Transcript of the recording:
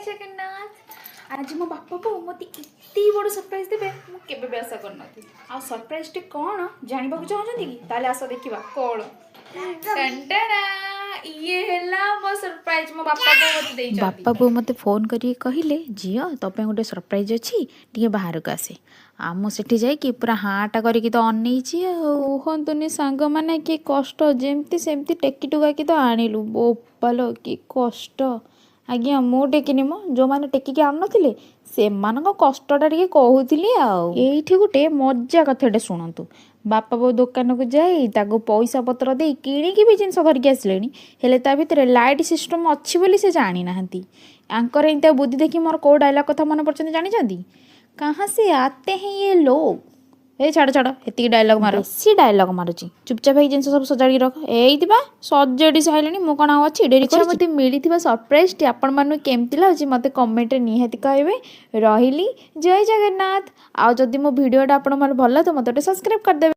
जगन्नाथ आज मो बापा को मते इतनी बड़ सरप्राइज देबे मु केबे भी आशा करन थी आ सरप्राइज टे कोन जानिबा को चाहछंती की ताले आसो देखिबा कोन टंटना ये हेला मो सरप्राइज मो बापा को मते देई बापा बो मते फोन करी कहले झियो तो पे गोटे सरप्राइज अच्छी टे बाहर को आसे आम सेठी जाइए पूरा हाटा करिकी तो अनईची कहतुनि सांग मैंने कि कष्ट जेमती सेमती टेकी टुकाकी तो आणिलु बोपालो कि कष्ट आज्ञा मु टेकिनी मो जो मैंने टेकिकी आन नथिले सेमानक कष्टटा टिके कहूतिली आउ एइठी गोटे मजा कथाटे शुणतु बापा बो दुकान को जाई ताको पैसा पत्र दे किणिकी भी जिनस धरिकी आसिले हेले ता भितर लाइट सिस्टम अच्छी बोली से जानी नाहंती आंकर एंता बुद्धि देखी मोर को डायलॉग कथा मन पड़छन जानी जंदी कहाँ से आते हैं ये लोग ए छाड़ छाड़ एति डायलॉग मारो बेसी डायलॉग मारुची चुपचाप हे जिनस सब सजाड़ी रख एइतिबा सजेडी साइलेनी मु कोन अछि डेरी कर मते मिलिथिबा सरप्राइज टी आपण मानु केमति लाउची मते कमेंट रे निहाती कहबे रहिली जय जगन्नाथ आ जदी मो वीडियोटा आपण मन भल्ला तो मते सब्सक्राइब कर देबे।